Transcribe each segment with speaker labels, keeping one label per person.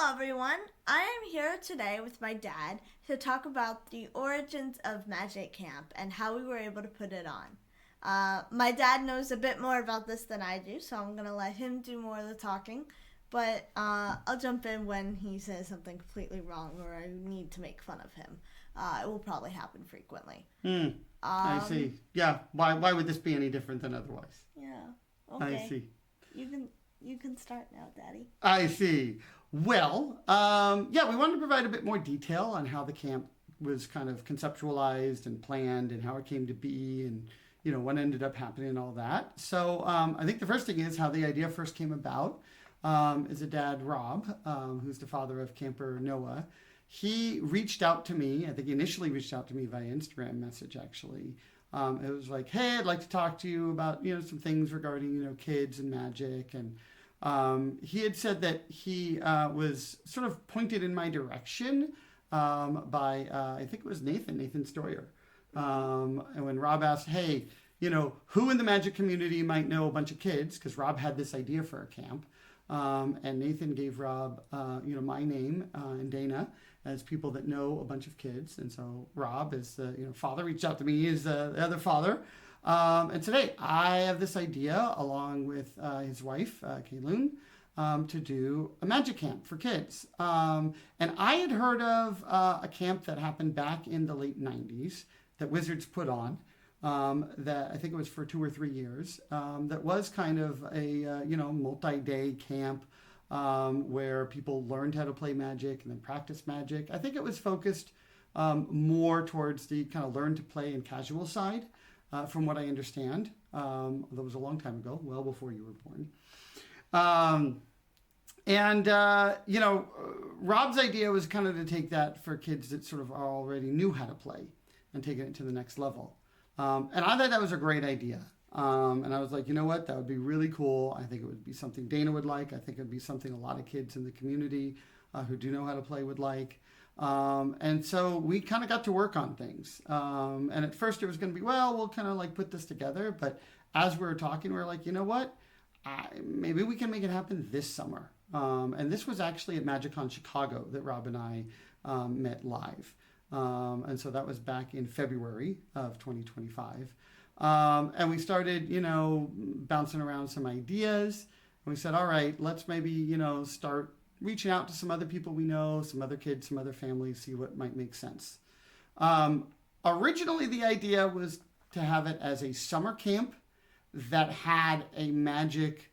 Speaker 1: Hello everyone, I am here today with my dad to talk about the origins of Magic Camp and how we were able to put it on. My dad knows a bit more about this than I do, so I'm going to let him do more of the talking, but I'll jump in when he says something completely wrong or I need to make fun of him. It will probably happen frequently.
Speaker 2: I see. Yeah, why would this be any different than otherwise?
Speaker 1: Yeah, okay.
Speaker 2: I see.
Speaker 1: You can start now, Daddy.
Speaker 2: I see. Well, we wanted to provide a bit more detail on how the camp was kind of conceptualized and planned and how it came to be and, what ended up happening and all that. So I think the first thing is how the idea first came about is a dad, Rob, who's the father of camper Noah. He reached out to me. I think he initially reached out to me via Instagram message, actually. It was like, hey, I'd like to talk to you about, some things regarding, kids and magic. And he had said that he was sort of pointed in my direction by, I think it was Nathan Stoyer. And when Rob asked, hey, who in the magic community might know a bunch of kids? Because Rob had this idea for a camp. And Nathan gave Rob, my name and Dana as people that know a bunch of kids. And so Rob, as the father, reached out to me as the other father. And today I have this idea along with his wife, Kayloon, to do a magic camp for kids. And I had heard of a camp that happened back in the late 90s that Wizards put on. That I think it was for 2 or 3 years. That was kind of a multi-day camp where people learned how to play Magic and then practice Magic. I think it was focused more towards the kind of learn to play and casual side, from what I understand. Although it was a long time ago, well before you were born. Rob's idea was kind of to take that for kids that sort of already knew how to play and take it to the next level. And I thought that was a great idea. And I was like, you know what? That would be really cool. I think it would be something Dana would like. I think it would be something a lot of kids in the community who do know how to play would like. And so we kind of got to work on things. And at first it was going to be, we'll kind of like put this together. But as we were talking, we were like, you know what? Maybe we can make it happen this summer. And this was actually at MagicCon Chicago that Rob and I met live. And so that was back in February of 2025. And we started, bouncing around some ideas. And we said, all right, let's maybe, start reaching out to some other people we know, some other kids, some other families, see what might make sense. Originally, the idea was to have it as a summer camp that had a magic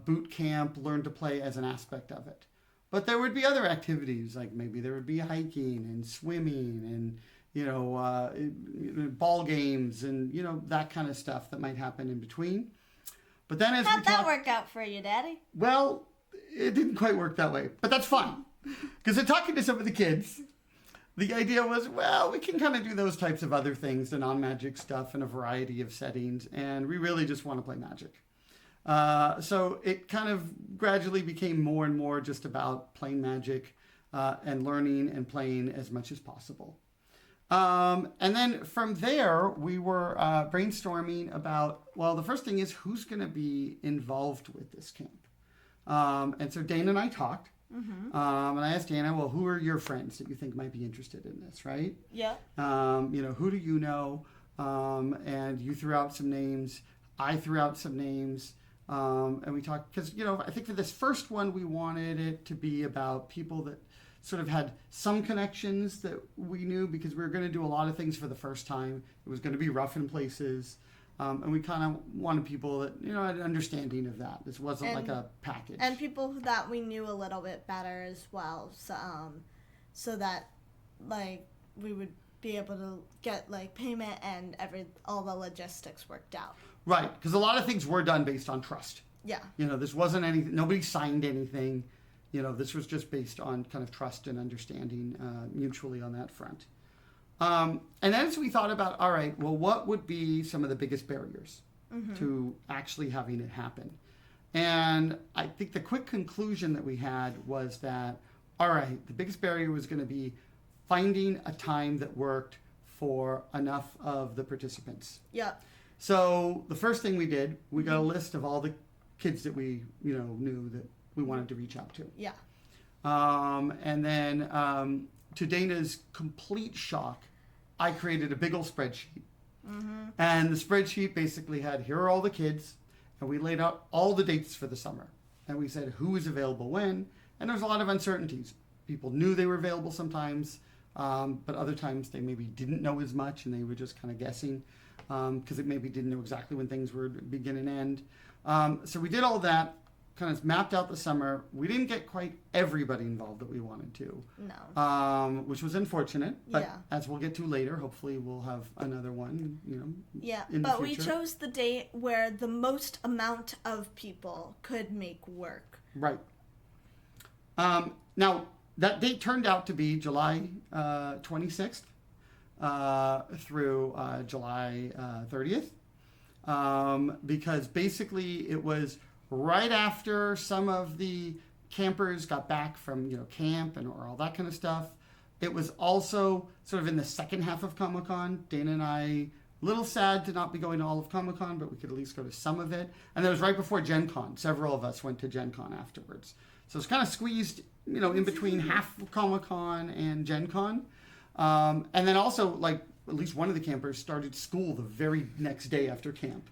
Speaker 2: boot camp, learn to play as an aspect of it. But there would be other activities, like maybe there would be hiking and swimming and, ball games and, that kind of stuff that might happen in between. But then
Speaker 1: How'd that work out for you, Daddy?
Speaker 2: Well, it didn't quite work that way, but that's fine. Because in talking to some of the kids, the idea was, we can kind of do those types of other things, the non-magic stuff in a variety of settings, and we really just want to play Magic. So it kind of gradually became more and more just about playing Magic and learning and playing as much as possible. And then from there, we were brainstorming about, the first thing is who's going to be involved with this camp. And so Dana and I talked. Mm-hmm. And I asked Dana, who are your friends that you think might be interested in this, right?
Speaker 1: Yeah.
Speaker 2: Who do you know? And you threw out some names. I threw out some names. And we talked, because, I think for this first one, we wanted it to be about people that sort of had some connections that we knew, because we were going to do a lot of things for the first time. It was going to be rough in places. And we kind of wanted people that, had an understanding of that. This wasn't like a package.
Speaker 1: And people that we knew a little bit better as well. So that, we would be able to get, payment and all the logistics worked out.
Speaker 2: Right, because a lot of things were done based on trust.
Speaker 1: Yeah.
Speaker 2: This wasn't anything, nobody signed anything. This was just based on kind of trust and understanding mutually on that front. And as we thought about, all right, what would be some of the biggest barriers to actually having it happen? And I think the quick conclusion that we had was that, all right, the biggest barrier was going to be finding a time that worked for enough of the participants.
Speaker 1: Yeah.
Speaker 2: So the first thing we did, we got a list of all the kids that we, knew that we wanted to reach out to.
Speaker 1: Yeah.
Speaker 2: And then to Dana's complete shock, I created a big old spreadsheet. And the spreadsheet basically had, here are all the kids, and we laid out all the dates for the summer. And we said who is available when, and there was a lot of uncertainties. People knew they were available sometimes, but other times they maybe didn't know as much, and they were just kind of guessing, because it maybe didn't know exactly when things would begin and end. So we did all that, kind of mapped out the summer. We didn't get quite everybody involved that we wanted to.
Speaker 1: No.
Speaker 2: Which was unfortunate. But
Speaker 1: Yeah.
Speaker 2: as we'll get to later, hopefully we'll have another one,
Speaker 1: Yeah,
Speaker 2: in the
Speaker 1: but we
Speaker 2: future.
Speaker 1: chose the date where the most amount of people could make work.
Speaker 2: Right. Now, that date turned out to be July 26th through July 30th. Because basically it was right after some of the campers got back from camp or all that kind of stuff. It was also sort of in the second half of Comic-Con. Dana and I, a little sad to not be going to all of Comic-Con, but we could at least go to some of it. And that was right before Gen Con. Several of us went to Gen Con afterwards. So it's kind of squeezed, in between half of Comic-Con and Gen Con. And then also, like, at least one of the campers started school the very next day after camp.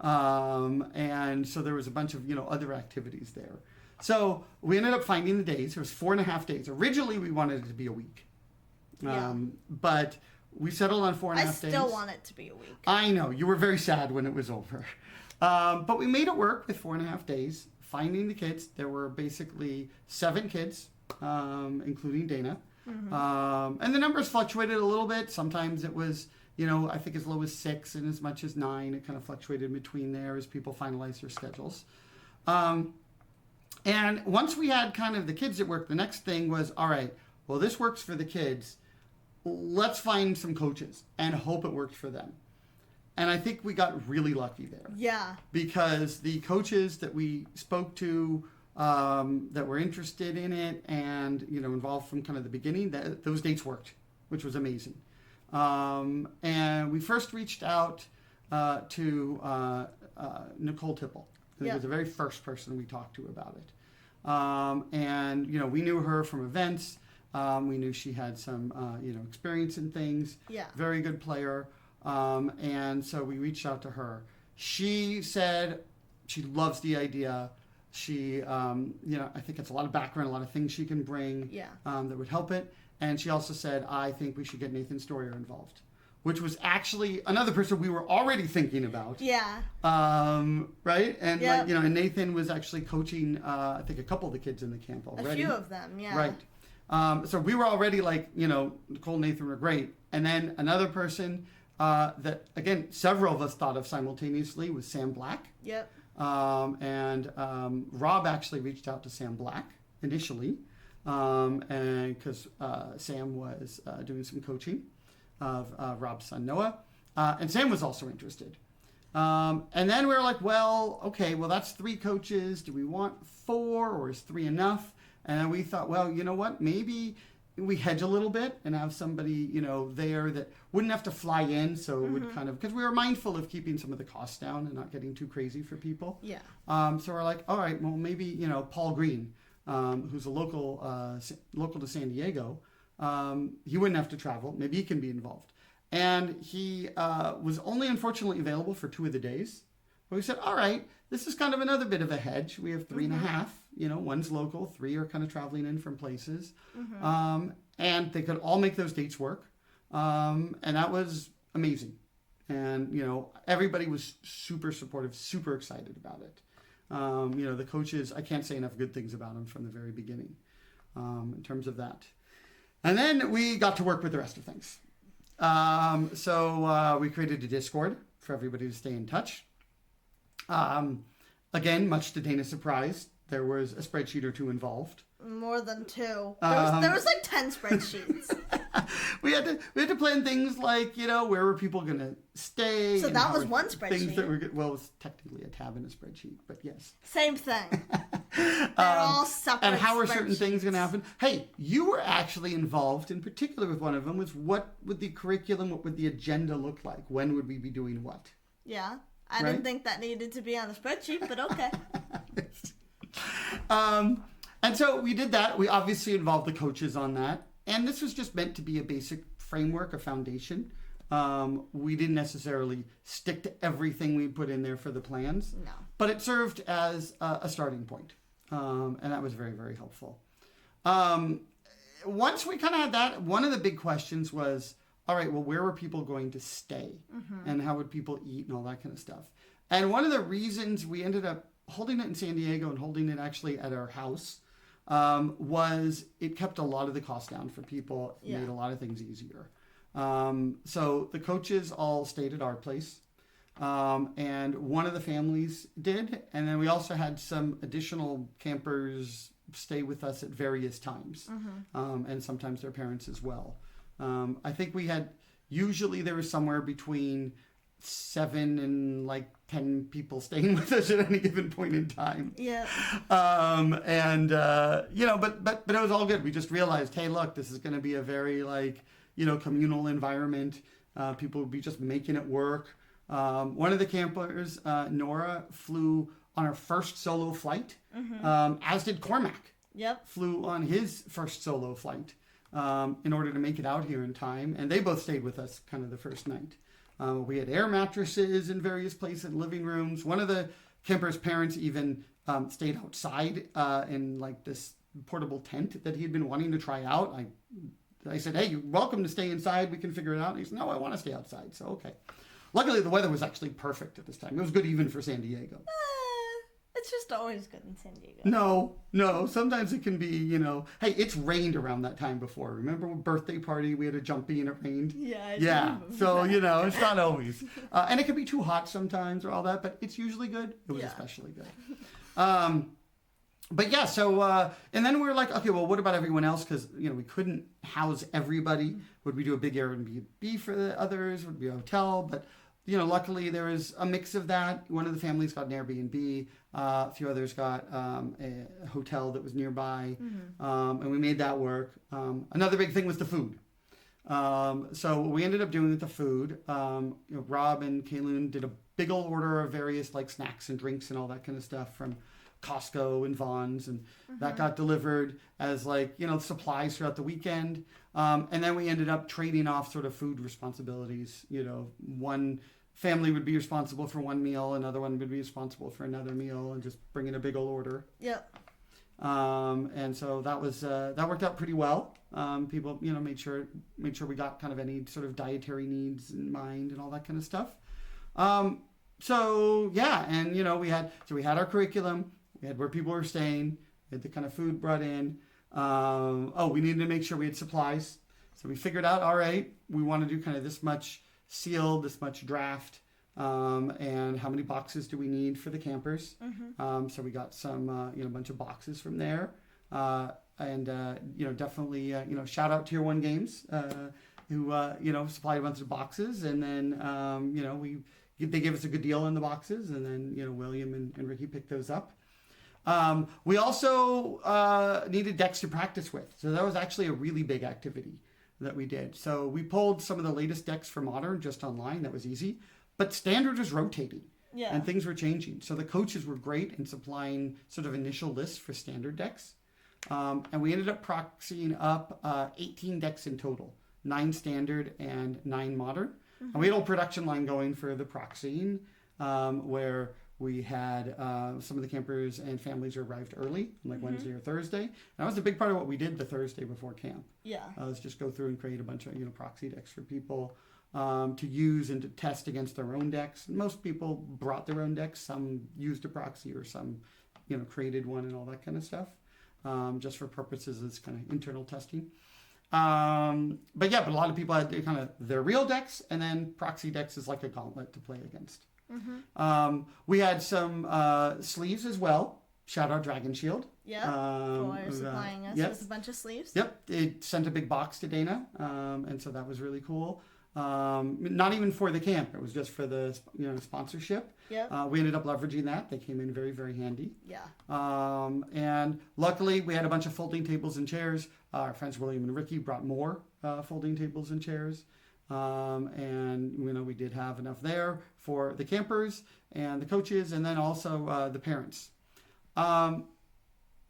Speaker 2: And so there was a bunch of, other activities there. So we ended up finding the days. It was 4.5 days. Originally, we wanted it to be a week.
Speaker 1: Yeah.
Speaker 2: But we settled on 4.5 days.
Speaker 1: I still want it to be a week.
Speaker 2: I know. You were very sad when it was over. But we made it work with 4.5 days. Finding the kids. There were basically 7 kids, including Dana. And the numbers fluctuated a little bit. Sometimes it was, I think as low as 6 and as much as 9. It kind of fluctuated between there as people finalized their schedules. And once we had kind of the kids at work, the next thing was, all right, well, this works for the kids. Let's find some coaches and hope it worked for them. And I think we got really lucky there.
Speaker 1: Yeah.
Speaker 2: Because the coaches that we spoke to that were interested in it and, involved from kind of the beginning, those dates worked, which was amazing. And we first reached out to Nicole Tipple. It was the very first person we talked to about it. And, we knew her from events. We knew she had some, experience in things.
Speaker 1: Yeah.
Speaker 2: Very good player. And so we reached out to her. She said she loves the idea. She, I think it's a lot of background, a lot of things she can bring that would help it. And she also said, I think we should get Nathan Stoyer involved, which was actually another person we were already thinking about.
Speaker 1: Yeah.
Speaker 2: Right? And, and Nathan was actually coaching, I think, a couple of the kids in the camp already.
Speaker 1: A few of them, yeah.
Speaker 2: Right. So we were already like, Nicole and Nathan were great. And then another person that, again, several of us thought of simultaneously was Sam Black.
Speaker 1: Yep.
Speaker 2: And Rob actually reached out to Sam Black initially, and because Sam was doing some coaching of Rob's son Noah, and Sam was also interested. And then we were like, well, okay, well that's 3 coaches. Do we want 4 or is 3 enough? And we thought, well, you know what? Maybe we hedge a little bit and have somebody, there that wouldn't have to fly in. So it would kind of, because we were mindful of keeping some of the costs down and not getting too crazy for people.
Speaker 1: Yeah.
Speaker 2: So we're like, all right, well, maybe, Paul Green, who's a local to San Diego, he wouldn't have to travel. Maybe he can be involved. And he was only unfortunately available for 2 of the days. But we said, all right, this is kind of another bit of a hedge. We have 3.5. One's local, 3 are kind of traveling in from places. And they could all make those dates work. And that was amazing. And, everybody was super supportive, super excited about it. The coaches, I can't say enough good things about them from the very beginning in terms of that. And then we got to work with the rest of things. So we created a Discord for everybody to stay in touch. Again, much to Dana's surprise, there was a spreadsheet or 2 involved.
Speaker 1: More than 2. There was like 10 spreadsheets.
Speaker 2: we had to plan things like, where were people going to stay?
Speaker 1: So that was one spreadsheet.
Speaker 2: Things that were well, it was technically a tab in a spreadsheet, but yes.
Speaker 1: Same thing. They're all separate.
Speaker 2: And how are certain things going to happen? Hey, you were actually involved in particular with one of them. Was what would the curriculum, what would the agenda look like? When would we be doing what?
Speaker 1: Yeah, I didn't think that needed to be on the spreadsheet, but okay.
Speaker 2: And so we did that. We obviously involved the coaches on that. And this was just meant to be a basic framework, a foundation. We didn't necessarily stick to everything we put in there for the plans.
Speaker 1: No.
Speaker 2: But it served as a starting point. And that was very, very helpful. Once we kind of had that, one of the big questions was, all right, well, where were people going to stay? And how would people eat and all that kind of stuff? And one of the reasons we ended up holding it in San Diego and holding it actually at our house was it kept a lot of the cost down for people. It made a lot of things easier. So the coaches all stayed at our place. And one of the families did. And then we also had some additional campers stay with us at various times. And sometimes their parents as well. I think we had, usually there was somewhere between 7 and like 10 people staying with us at any given point in time.
Speaker 1: Yeah.
Speaker 2: You know, but it was all good. We just realized, hey, look, this is going to be a very like, you know, communal environment. People would be just making it work. One of the campers, Nora, flew on her first solo flight, as did Cormac.
Speaker 1: Yep.
Speaker 2: Flew on his first solo flight in order to make it out here in time. And they both stayed with us kind of the first night. We had air mattresses in various places, living rooms. One of the campers' parents even stayed outside in like this portable tent that he'd been wanting to try out. I said, hey, you're welcome to stay inside. We can figure it out. And he said, no, I want to stay outside. So, okay. Luckily, the weather was actually perfect at this time. It was good even for San Diego.
Speaker 1: It's just always good in San Diego.
Speaker 2: No. Sometimes it can be, you know, hey, it's rained around that time before. Remember when birthday party, we had a jumpy and it rained?
Speaker 1: Yeah.
Speaker 2: So, you know, it's not always. And it can be too hot sometimes or all that, but it's usually good. It was especially good. But yeah, so, and then we were like, okay, well, what about everyone else? Because, you know, we couldn't house everybody. Would we do a big Airbnb for the others? Would it be a hotel? But, you know, luckily there was a mix of that. One of the families got an Airbnb. A few others got a hotel that was nearby. And we made that work. Another big thing was the food. So what we ended up doing with the food, you know, Rob and Kayloon did a big old order of various like snacks and drinks and all that kind of stuff from Costco and Vons, and that got delivered as like, you know, supplies throughout the weekend. And then we ended up trading off sort of food responsibilities. You know, one family would be responsible for one meal, another one would be responsible for another meal, and just bring in a big old order.
Speaker 1: Yep.
Speaker 2: And so that was that worked out pretty well. People, you know, made sure we got kind of any sort of dietary needs in mind and all that kind of stuff. So yeah, and you know, we had our curriculum. We had where people were staying. We had the kind of food brought in. We needed to make sure we had supplies. So we figured out, all right, we want to do kind of this much sealed, this much draft, and how many boxes do we need for the campers? So we got some, you know, a bunch of boxes from there. You know, definitely, you know, shout out Tier 1 Games, who, you know, supplied a bunch of boxes. And then, you know, they gave us a good deal on the boxes. And then, you know, William and Ricky picked those up. We also needed decks to practice with. So that was actually a really big activity that we did. So we pulled some of the latest decks for Modern just online. That was easy. But Standard was rotating.
Speaker 1: Yeah.
Speaker 2: And things were changing. So the coaches were great in supplying sort of initial lists for Standard decks. And we ended up proxying up 18 decks in total. 9 Standard and 9 Modern. And we had a whole production line going for the proxying, where we had some of the campers and families arrived early, like Wednesday or Thursday. And that was a big part of what we did the Thursday before camp.
Speaker 1: Yeah.
Speaker 2: Was just go through and create a bunch of, you know, proxy decks for people to use and to test against their own decks. Most people brought their own decks. Some used a proxy or some, you know, created one and all that kind of stuff, just for purposes of kind of internal testing. But a lot of people had kind of their real decks, and then proxy decks is like a gauntlet to play against. We had some sleeves as well. Shout out Dragon Shield.
Speaker 1: Yeah, for supplying us with a bunch of sleeves.
Speaker 2: Yep, it sent a big box to Dana, and so that was really cool. Not even for the camp; it was just for the sponsorship.
Speaker 1: Yep.
Speaker 2: We ended up leveraging that. They came in very, very handy.
Speaker 1: Yeah.
Speaker 2: And luckily, we had a bunch of folding tables and chairs. Our friends William and Ricky brought more folding tables and chairs. And we did have enough there for the campers and the coaches, and then also the parents.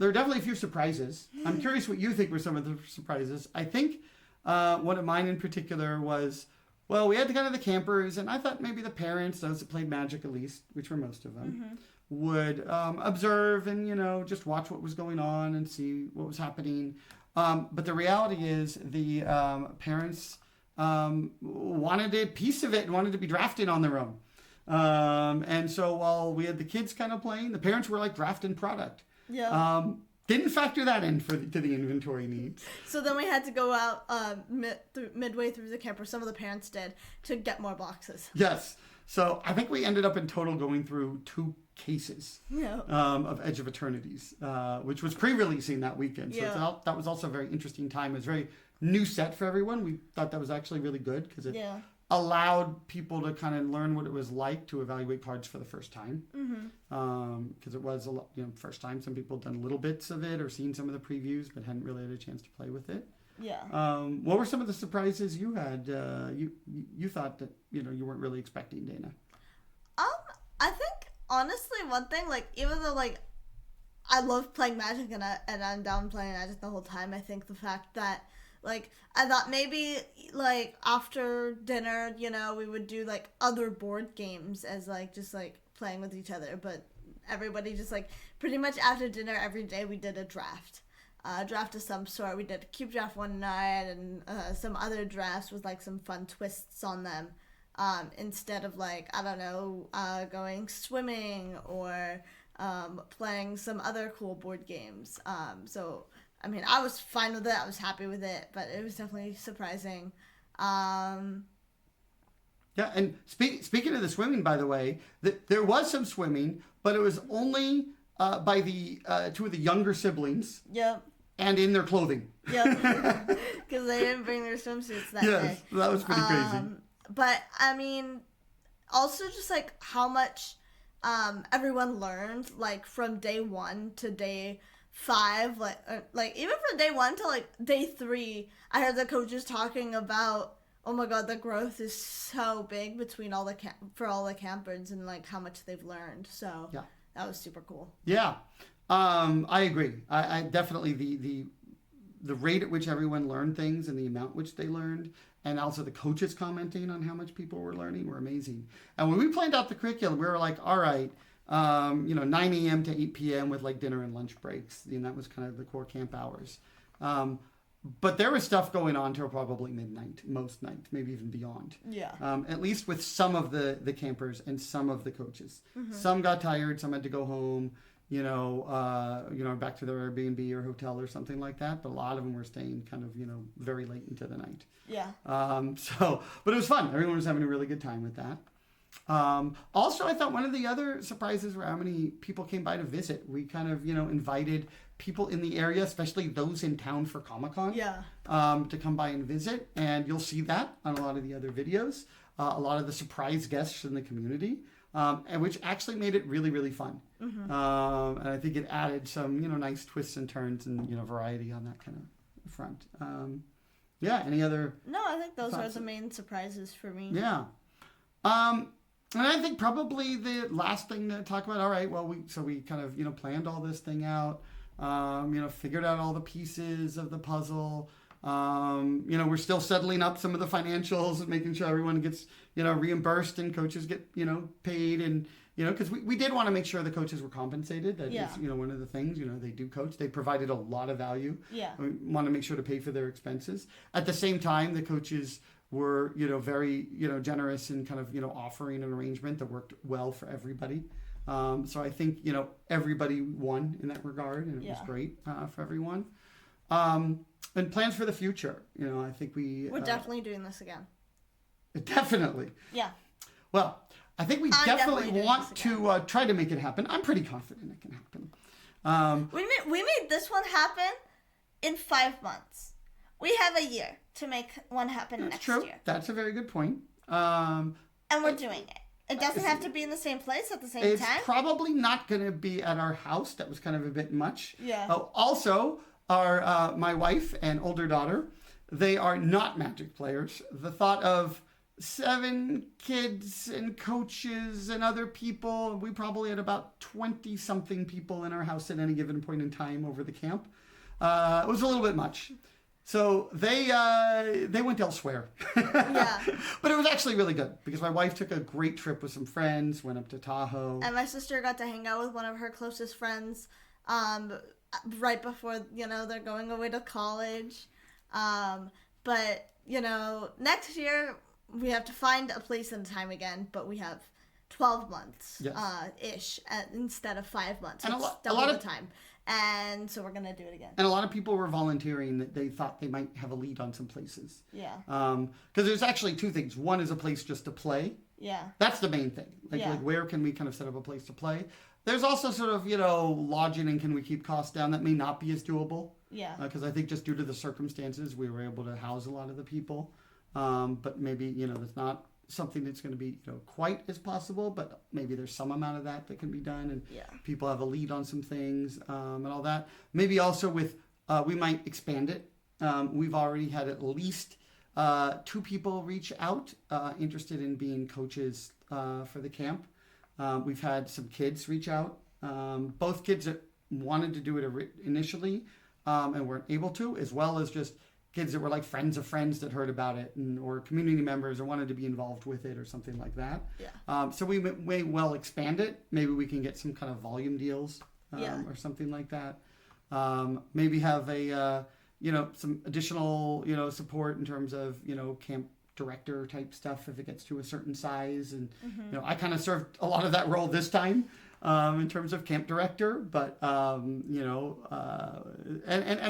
Speaker 2: there are definitely a few surprises. I'm curious what you think were some of the surprises. I think one of mine in particular was, well, we had the kind of the campers, and I thought maybe the parents, those that played Magic at least, which were most of them, would observe and, just watch what was going on and see what was happening. But the reality is the parents wanted a piece of it and wanted to be drafted on their own. And so while we had the kids kind of playing, the parents were like drafting product.
Speaker 1: Yeah.
Speaker 2: Didn't factor that in to the inventory needs.
Speaker 1: So then we had to go out midway through the camper, some of the parents did, to get more boxes.
Speaker 2: Yes. So I think we ended up in total going through 2 cases of Edge of Eternities, which was pre-releasing that weekend. So that was also a very interesting time. It was a very new set for everyone. We thought that was actually really good because it allowed people to kind of learn what it was like to evaluate cards for the first time. Because it was first time. Some people had done little bits of it or seen some of the previews but hadn't really had a chance to play with it.
Speaker 1: Yeah.
Speaker 2: What were some of the surprises you had? You thought that you weren't really expecting, Dana?
Speaker 1: I think honestly one thing, even though I love playing Magic and I'm down playing Magic the whole time, I think the fact that I thought maybe after dinner, we would do other board games as just playing with each other, but everybody just pretty much after dinner every day we did a draft. Draft of some sort. We did a cube draft one night and some other drafts with some fun twists on them. Instead of going swimming or playing some other cool board games. So I mean, I was fine with it. I was happy with it, but it was definitely surprising.
Speaker 2: Yeah, and speaking of the swimming, by the way, there was some swimming, but it was only by the 2 of the younger siblings.
Speaker 1: Yep.
Speaker 2: And in their clothing.
Speaker 1: Yep. Because they didn't bring their swimsuits that day.
Speaker 2: Yes, that was pretty crazy.
Speaker 1: But I mean, also just how much everyone learned from day 1 to day 5, even from day 1 to day 3, I heard the coaches talking about, oh my god, the growth is so big between all the campers and how much they've learned. So yeah, that was super cool.
Speaker 2: Yeah, I agree. I definitely the rate at which everyone learned things and the amount which they learned, and also the coaches commenting on how much people were learning were amazing. And when we planned out the curriculum, we were like, all right. 9 a.m. to 8 p.m. with dinner and lunch breaks. That was kind of the core camp hours. But there was stuff going on till probably midnight, most nights, maybe even beyond.
Speaker 1: Yeah.
Speaker 2: At least with some of the campers and some of the coaches. Some got tired, some had to go home, back to their Airbnb or hotel or something like that. But a lot of them were staying kind of, very late into the night.
Speaker 1: Yeah.
Speaker 2: But it was fun. Everyone was having a really good time with that. Also, I thought one of the other surprises were how many people came by to visit. We kind of, invited people in the area, especially those in town for Comic-Con, to come by and visit. And you'll see that on a lot of the other videos. A lot of the surprise guests in the community, and which actually made it really, really fun. And I think it added some, nice twists and turns and, variety on that kind of front. Any other?
Speaker 1: No, I think those are the main surprises for me.
Speaker 2: Yeah. And I think probably the last thing to talk about, all right, well, we kind of, planned all this thing out, figured out all the pieces of the puzzle. We're still settling up some of the financials and making sure everyone gets, reimbursed and coaches get, paid. And, because we did want to make sure the coaches were compensated. That is, one of the things, they do coach. They provided a lot of value.
Speaker 1: Yeah.
Speaker 2: We want to make sure to pay for their expenses. At the same time, the coaches were, very, generous in kind of, offering an arrangement that worked well for everybody. So I think, everybody won in that regard, and it was great for everyone. And plans for the future, I think we're
Speaker 1: definitely doing this again.
Speaker 2: Definitely.
Speaker 1: Yeah.
Speaker 2: Well, I think we definitely want to try to make it happen. I'm pretty confident it can happen.
Speaker 1: We made this one happen in 5 months. We have a year to make one happen next year. That's
Speaker 2: a very good point.
Speaker 1: And we're doing it. It doesn't have to be in the same place at the same time.
Speaker 2: It's probably not going to be at our house. That was kind of a bit much.
Speaker 1: Yeah.
Speaker 2: Also, my wife and older daughter, they are not Magic players. The thought of 7 kids and coaches and other people. We probably had about 20-something people in our house at any given point in time over the camp. It was a little bit much. So they went elsewhere.
Speaker 1: Yeah.
Speaker 2: But it was actually really good because my wife took a great trip with some friends, went up to Tahoe.
Speaker 1: And my sister got to hang out with one of her closest friends right before, they're going away to college. But, next year we have to find a place and time again, but we have 12 months ish instead of 5 months.
Speaker 2: And
Speaker 1: it's
Speaker 2: a lot
Speaker 1: double
Speaker 2: of
Speaker 1: the time. And so we're going to do it again.
Speaker 2: And a lot of people were volunteering that they thought they might have a lead on some places.
Speaker 1: Yeah.
Speaker 2: Because there's actually 2 things. One is a place just to play.
Speaker 1: Yeah.
Speaker 2: That's the main thing. Like where can we kind of set up a place to play? There's also sort of, lodging and can we keep costs down? That may not be as doable.
Speaker 1: Yeah.
Speaker 2: Because I think just due to the circumstances, we were able to house a lot of the people. But maybe, that's not something that's going to be quite as possible, but maybe there's some amount of that can be done, and people have a lead on some things and all that. Maybe also with we might expand it. We've already had at least 2 people reach out interested in being coaches for the camp. We've had some kids reach out, both kids that wanted to do it initially and weren't able to, as well as just kids that were like friends of friends that heard about it or community members or wanted to be involved with it or something like that.
Speaker 1: Yeah.
Speaker 2: So we may well expand it. Maybe we can get some kind of volume deals or something like that. Maybe have a, some additional, support in terms of, camp director type stuff if it gets to a certain size. And, I kind of served a lot of that role this time. In terms of camp director, but and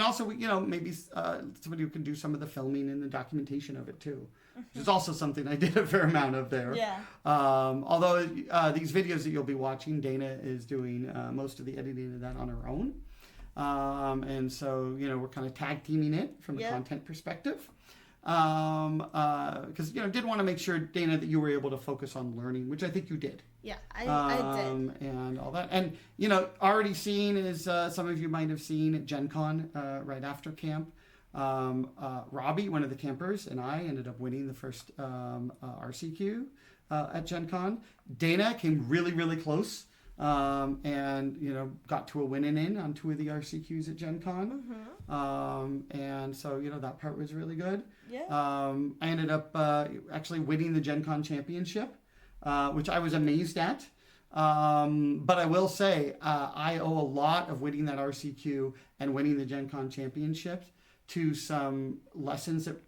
Speaker 2: also maybe somebody who can do some of the filming and the documentation of it too, which is also something I did a fair amount of there.
Speaker 1: Yeah.
Speaker 2: Although these videos that you'll be watching, Dana is doing most of the editing of that on her own, and so we're kind of tag teaming it from the content perspective. Because did want to make sure, Dana, that you were able to focus on learning, which I think you did.
Speaker 1: Yeah, I did.
Speaker 2: And all that. And, already seen is some of you might have seen at Gen Con right after camp. Robbie, one of the campers, and I ended up winning the first RCQ at Gen Con. Dana came really, really close and, got to a win-in on 2 of the RCQs at Gen Con. And so, that part was really good.
Speaker 1: Yeah.
Speaker 2: I ended up actually winning the Gen Con championship. Which I was amazed at. But I will say, I owe a lot of winning that RCQ and winning the Gen Con championship to some lessons that,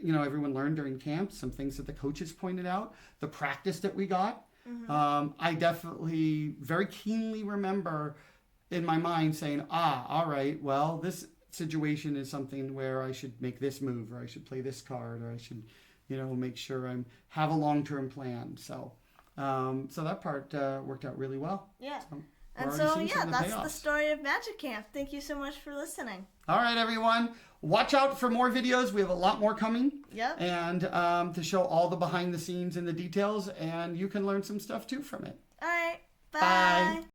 Speaker 2: everyone learned during camp, some things that the coaches pointed out, the practice that we got. I definitely very keenly remember in my mind saying, all right, well, this situation is something where I should make this move, or I should play this card, or I should, make sure have a long-term plan. So that part worked out really well.
Speaker 1: Yeah.
Speaker 2: That's
Speaker 1: the story of Magic Camp. Thank you so much for listening.
Speaker 2: All right, everyone. Watch out for more videos. We have a lot more coming.
Speaker 1: Yep.
Speaker 2: And to show all the behind the scenes and the details, and you can learn some stuff too from it.
Speaker 1: All right. Bye.
Speaker 2: Bye.